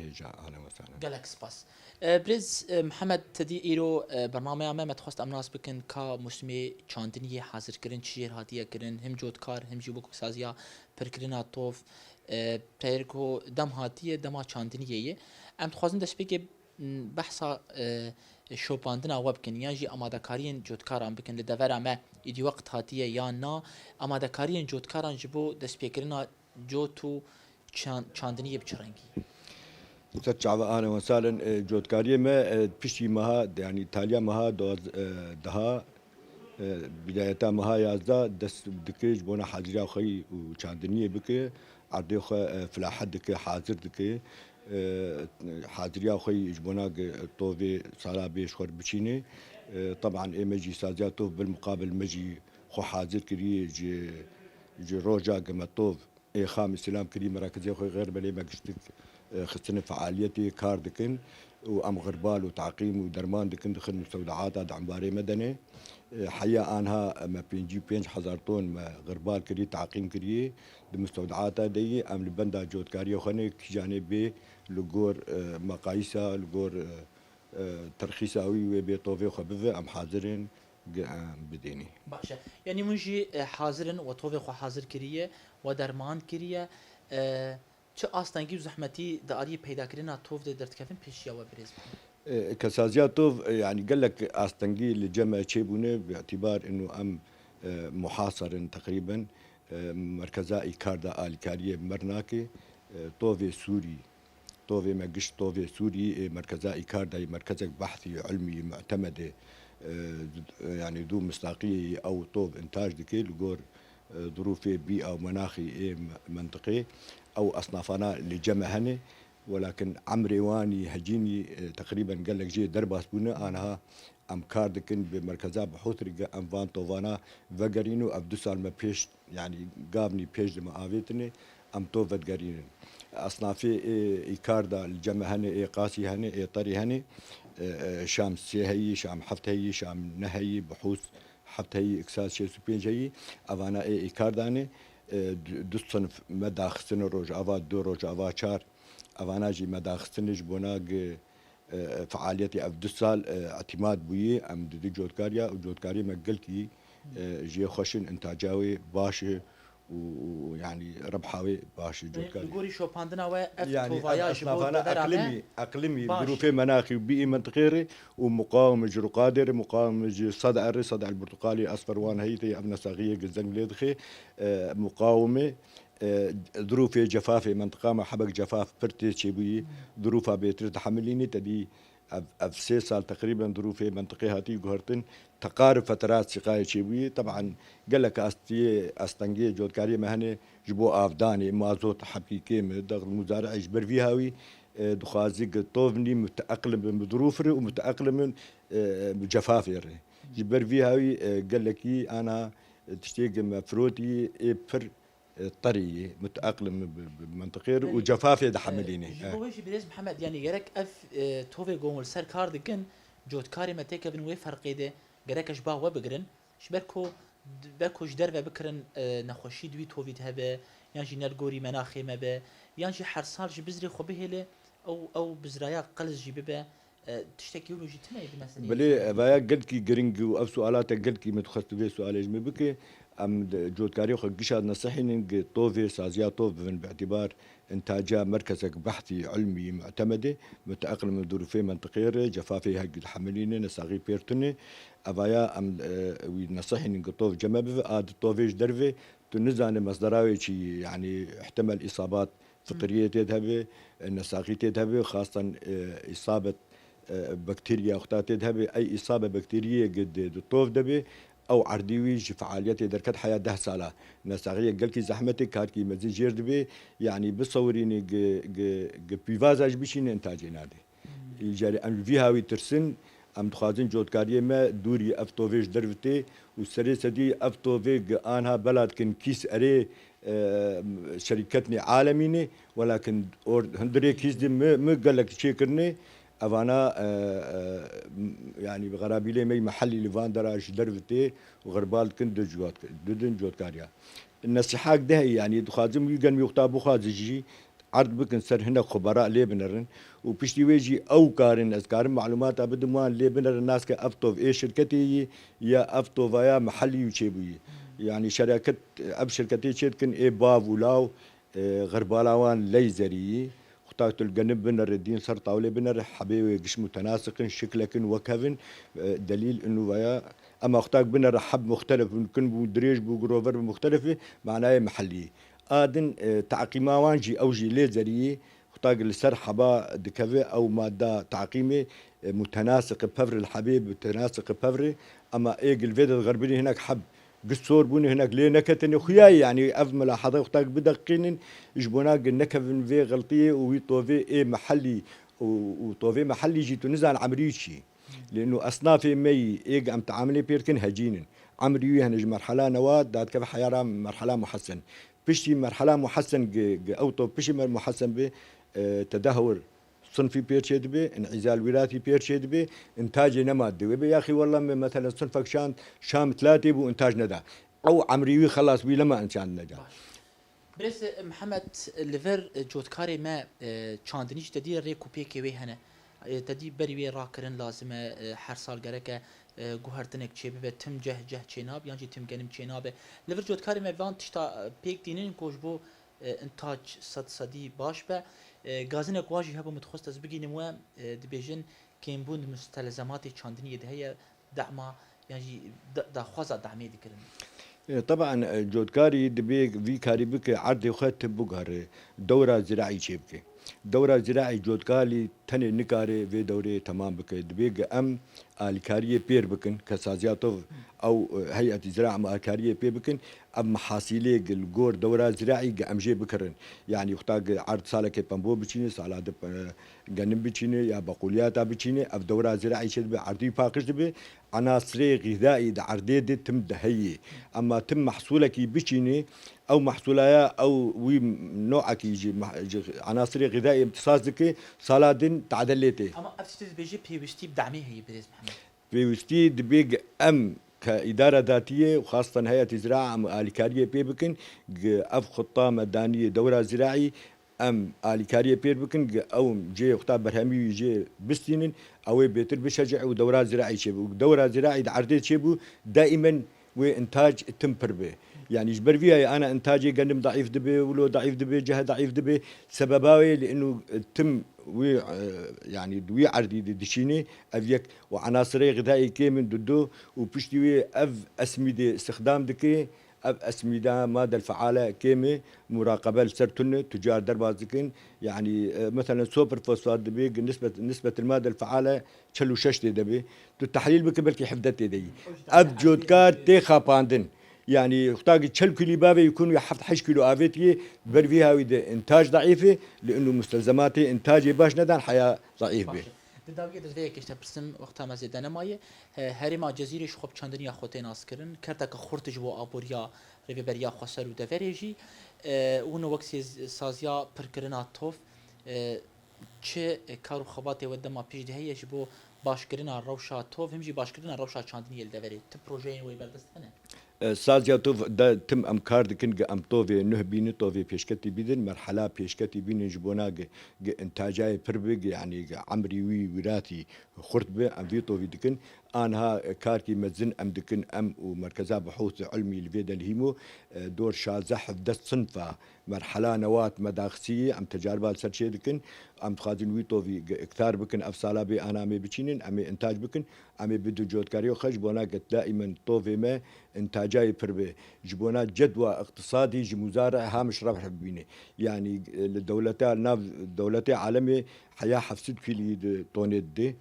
G: هجا اهلا وسهلا
A: قالك سباس برز محمد تدي ايرو برنامج ما تخواست امناس بكن كا مسمي چاندني حاضر كرن شير هاديه كرن هم جودكار هم جيبوك سازيا پركرنا توف پركو دم هاتيه دما چاندني ام تخوازن دسبيك بحثا شوپاندنا وبکن یا جی آمادکارین جودکاران بکن لدور ما ایدی وقت هاتیه یا نا آمادکارین جودکاران جبو دسپیکرنا جوتو چاندنی بچرنگی
G: تتشعب اهلا وسهلا جودكاريه ما بشي مها يعني تاليا مها دها بدايتها مها يازدا دس دكيج بونا حاضريا خي وشاندنيه بك عدي خ فلاحد دك حاضر دك حاضريا خي جبونا طوفي صالا بيش خور بشيني طبعا ايمجي سازاتو بالمقابل مجي خو حاضر كري جي روجا قمطوف اي خام السلام كري مراكزي خو غير بلي ما قشتك خصنا فعاليتي كار دكن وام غربال وتعقيم ودرمان دكن دخل مستودعات عمباري مدني حيا انها ما بينجي بينج حزارتون ما غربال كري تعقيم كري المستودعات دي ام البندا جودكاريه خني جانبي لغور مقايسه لغور ترخيصاوي وبيطوفي خبذ ام حاضرين بديني
A: باشا يعني منجي حاضرن وطوفي خو حاضر كريه ودرمان كريه چه آستانگی و زحمتی داری پیدا کردن توف در تکفین پیشیا و برز
G: كسازيات توف يعني قال لك استنجي لجمع تشيبونه باعتبار انه ام محاصر تقريبا مركزائي كاردا الكاريه مرناكي توفي سوري توفي مقش توفي سوري مركزائي كاردا مركز بحثي علمي معتمد يعني ذو مصداقيه او توف انتاج دكي لغور ظروف بيئه ومناخي منطقي او اصنافنا لجمع هني ولكن عمري واني هجيني تقريبا قال لك جي درباس بنا انا ام كاردكن بمركزات بحوث رجا ام فان توفانا فقرينو ابدو سال ما بيش يعني قابني بيش لما افيتني ام توفت قرين اصنافي اي كاردا الجمع هني اي قاسي هني اي طري هني شام سيهي شام حفت هي شام نهي بحوث حفت هي اكساس شي سبين جاي افانا اي كارداني دو صنف مداخسن روج افا دو روج افا چار افاناجي مداخسنج بوناغ فعاليتي اف دو سال اعتماد بوي ام دو جودكاريا وجودكاري مقلكي جي خوشن انتاجاوي باشه ويعني ربحاوي باشه جودكاري
A: گوری شوپاندنا و
G: يعني
A: توفاياش
G: اقليمي ظروفي مناخي وبيئي منطقيري ومقاومه رقادر مقاومه صدع البرتقالي اصفر وان هيتي ابن صاغيه قزنج ليدخي مقاومه ظروف جفاف منطقه ما حبك جفاف برتي تشيبي ظروفها بيتر تحمليني تدي اف 6 سال تقريبا ظروف منطقه هاتي جهرتن تقارب فترات سقايه تشيبي طبعا قال لك استنجي جودكاري مهنه جبو افداني مازوت حقيقي دغ المزارع يجبر فيهاوي دخازق طوفني متاقلم بظروفه ومتاقلم بجفافه جبر في هاوي قال لك انا تشتيق مفروتي بر طري متاقلم بمنطقه وجفافي دحمليني
A: جبويش بريز محمد يعني جرك اف توفي قوم سر كار دكن جوت كاري ما تيك بن وي فرقي ده جرك اشباه وبقرن شبركو بركوش دربه بكرن نخوشي دوي توفي هبه يعني نرجوري مناخي ما به يعني حرصال جبزري خو به او بزرايا قلز جي ببه تشتكي له جتنا مثلا
G: بلي بايا قلت كي جرينج او سؤالات قلت كي متخصص في سؤال جمي بكي ام جود كاريو خقش نصحي نج طوفي سازيا طوف باعتبار انتاجها مركزك بحثي علمي معتمده متاقلم من ظروفين منطقيه جفافي هج الحملين نساغي بيرتني افايا ام نصحي نج طوف جمب اد طوفيش درفي تنزان مصدراوي يعني احتمل اصابات فطريه تذهب النساغي تذهب خاصه اصابه بكتيريا اختات تذهب اي اصابه بكتيريه قد طوف دبي او عرديويج فعاليات دركت حياه 10 ساله نساغيه قال كي زحمتك كاركي مزي جير دبي يعني بصوريني بيفازاج بشين انتاجي نادي يجري ام فيها ويترسن ام تخازن جودكاريه ما دوري افتوفيج درفتي وسري سدي افتوفيج انها بلد كن كيس اري شركتني عالميني ولكن هندري كيس دي ما قال لك شيكرني افانا يعني بغرابيلي مي محلي لفان دراج درفتي وغربال كن دودن جودكاريا النصيحة ده يعني دخازم يقن يختابو خازجي عرض بكن سر هنا خبراء ليبنرن وبشتي ويجي او كارن اذكار معلومات ابد ما ليبنر الناس كافتوف اي شركتي يا افتوف يا محلي وشيبوي يعني شركه اب شركتي شركن اي باف ولاو غربالاوان ليزري اختارت الجنب بنر الدين صار طاوله بنر حبيبي قش متناسق شكلكن وكفن دليل انه ويا اما اختار بنر حب مختلف ممكن بودريج بوجروفر مختلفه معناه محلي آدن تعقيماوان جي أو جي ليزري اختار السر حبا دكافي أو مادة تعقيمي متناسق بفر الحبيب متناسق بفر أما إيج الفيدا الغربي هناك حب قصور بوني هناك ليه نكتني خياي يعني أف ملاحظة اختار بدقين جبوناك النكف في غلطية ويطوفي إيه محلي وطوفي محلي جيتو نزال عمريشي لأنه أصنافي مي إيج أم تعاملي بيركن هجينن عمريوي هنج مرحلة نواد دات كيف حيارة مرحلة محسن بشتي مرحلة محسن أوتو بشي محسن به تدهور صنفي بيرشيد به انعزال وراثي بيرشيد به انتاج نماد ويبي يا أخي والله مثلا صنفك شام ثلاثة وانتاج ندى أو عمريوي خلاص بي لما انشان نجا
A: بريس محمد ليفر جودكاري ما چاندنيش تدي ريكو بيكي وي هنا تدي بري وي راكرن لازم هر سال جرك گوهرتنك چه به تم جه چناب یعنی تم گنم چنابه لور جود کاری موان تشتا پیک دینن کوش بو انتاج صدی باش به گازن قواجی هبو متخصص از بگینم و دبیجن کیمبون مستلزمات چاندنی ده هي دعما يعني دا خوازا دعمي دكرن
G: طبعا جودكاري دبي في كاري بك عرض خط بوغار دوره زراعي شبكه دوره زراعي جودكاري تني نكاري في دوره تمام بك دبي ام الكاريه بير بكن كسازياتو او هيئه زراعه الكاريه بير بكن ام محاصيله الجور دوره زراعي ام جي بكرن يعني يختار عرض سالك بامبو بتشيني سالاد جنب بتشيني يا بقوليات بتشيني اف دوره زراعي شد عرضي باقش دبي عناصر غذائي عرضي تم دهيه اما تم محصولك بتشيني او محصولايا او وي نوعك يجي عناصر غذائيه امتصاصك سالاد تعدلتي
A: اما افتي بيجي بيوستي بدعمي هي بريز محمد
G: بيوستي دبيج ام كإدارة ذاتية وخاصة هيئة زراعة آليكارية بيبكن أف خطة مدنية دورة زراعي أم آليكارية بيبكن أو جي خطة برهمي جي بستينن أو بيتر بشجع ودورة زراعي شبو دورة زراعي عرضي شبو دائما وإنتاج تمبر به يعني جبر فيها أنا إنتاجي قدم ضعيف دبي ولو ضعيف دبي جهة ضعيف دبي سبباوي لأنه تم وي يعني دوي عردي دشيني أفيك وعناصر غذائية كامل ضده وبشتوي أف أسمدة استخدام دكي أف أسمدة مادة الفعالة كامل مراقبة لسرتن تجار دربازكين يعني مثلا سوبر فوسفات دبي نسبة المادة الفعالة تشلو شش دبي التحليل بك بلكي حفظت دي أف جودكار تيخا باندن يعني اختاق تشل كيلو بابا يكون يحفظ 8 كيلو افيتي برفيها ويد انتاج ضعيفه لانه مستلزماتي انتاجي باش ندان حياه ضعيف به
A: داویه دزویه کشته پرسم وقتا مزیدانه مایه هریما جزیرش خوب چندنی خودت ناس کردن کرده که خورتج و آبوریا روی بریا خسر و دوریجی اون وقت سازیا پرکرنا توف چه کارو خباته و دما پیش دهیش بو باشکرنا روشا توف همجی باشکرنا روشا چندنی الدوری ت پروژه وی بردستنه
G: سازیا توف دا تم ام کار دکن ام توفي نه بين توفي بيشكتي بيدن مرحله بيشكتي بين جبونا انتاجاي بربق يعني عمري وراثي خرطبه ام في توفي دكن انها كاركي مزن ام دكن ام ومركزها بحوث علمي الفيدا الهيمو دور شازح دست صنفه مرحله نواه مداخسيه ام تجاربات سرشي دكن ام خادن وي توفي اكثار بكن افصالا بي انا مي بچينن ام انتاج بكن ام بدو جودكاريو خش بونا دائما توفي ما انتاجاي بربه جبونا جدوى اقتصادي جموزارة هامش ربح بينه يعني الدولتين عالمي حياة حفصت في طونيت دي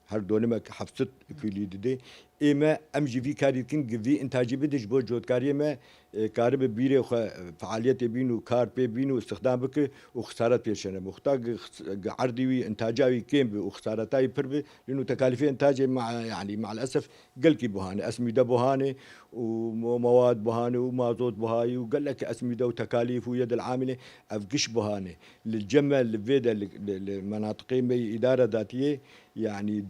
G: هر دولما حفصت في دي اما امجي في كاري كينج في انتاجي بدش بو جودكاري ما كارب بيري فعاليات بينو كار بي بينو استخدام بك وخسارات بيشنه مختاج عرضي انتاجاوي كيم وخسارتاي بربي لانه تكاليف انتاجي مع يعني مع الاسف قلكي بوهانه اسمده بوهانه ومواد بوهانه ومازوت بوهاي وقال لك اسمده وتكاليف ويد العامله افقش بوهانه للجمع الفيدا المناطقين اداره ذاتيه يعني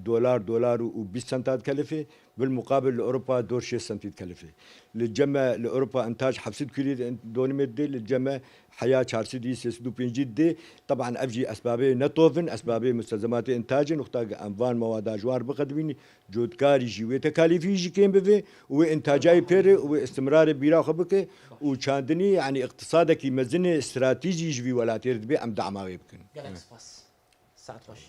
G: دولار و20 سنتات كلفه بالمقابل لاوروبا دور 6 سنتات كلفه للجمع لاوروبا انتاج حفصد كيلو دونمت دي للجمع حياه شارسدي سدو بنجد دي طبعا افجي اسبابي نطوفن اسبابي مستلزمات انتاج نختاج انفان مواد جوار بقدمين جودكاري جي تكاليفي جي كيم بفي وانتاجاي بير واستمرار بيرا خبك وشاندني يعني اقتصادك يمزني استراتيجي جي ولاتير بي ام دعما يمكن
A: جالكس باس ساعه باش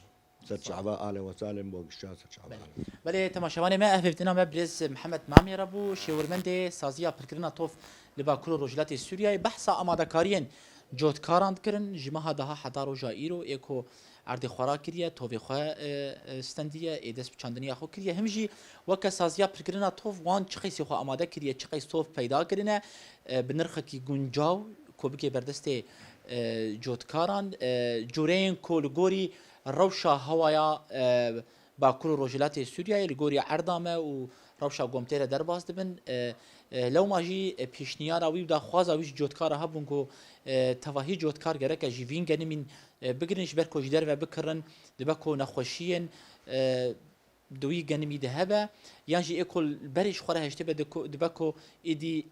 G: ست شعباء اهلا وسهلا بوقشا ست شعباء
A: بله تماشاوانه ما اهفتنا ما برز محمد مامي ربو شورمنده سازیا پرکرنا توف لباکور روجلات سوریه بحثا آمادکارین جودکاران کرن جماها daha حدار و جائیرو اکو عرض خورا کریه توفی خو استندیه ایدس چندنی خو کریه همجی وک سازیا پرکرنا توف وان چقیسی خو آماده کریه چقیس توف پیدا کرنه بنرخ کی گنجاو کوبکی بردسته جودکاران جورین کولگوری روشا هوايا باكل روجلات سوريا لغوري عردامه و روشا قومتيره درباز دبن لو ماجي بيشنيارا ويبدا خوازا ويش جوتكار هبونكو تواهي جوتكار غرك جيفين غني من بگرنش بركو جدر و بكرن دبكو نخوشين دوي غني دهبه يانجي اكل بريش خوره هشتبه دبكو ايدي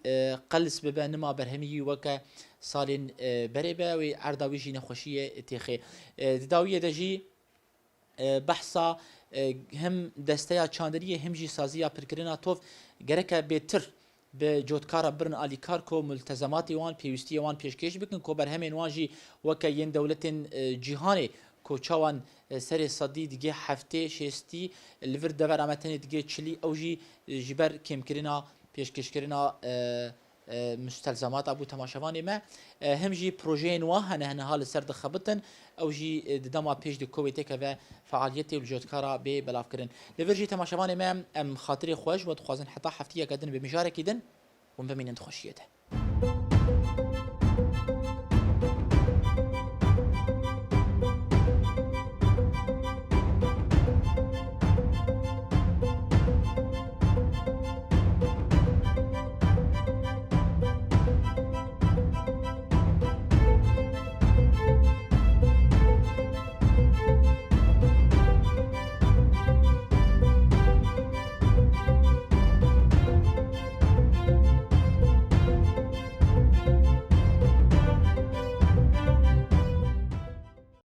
A: قلس ببانما برهمي وك سالين بريبه و عرداوي جي نخوشيه تيخي داويه دجي بحثا هم دستيا چاندريه هم جي سازيا پرکرنا توف گرك بهتر به جودکارا برن الیکار کو ملتزمات وان پیوستی وان پیشکش بکن کو بر همین وان جی وک ین دولتن جهانی کو چوان سری صدی دیگه هفته شستی لیور دور امتن دیگه چلی او جی جبر کم کرنا پیشکش کرنا مستلزمات ابو تماشاوانی ما هم جي بروجي نواه هنا حال سرد خبطن او جي دما پیش د کویته که فعالیت الجودکارا به بلاف کرن لورجي تماشاوانی ما ام خاطر خوش و تخوازن حتی هفته قدن به مشارکیدن و بمینن خوشیته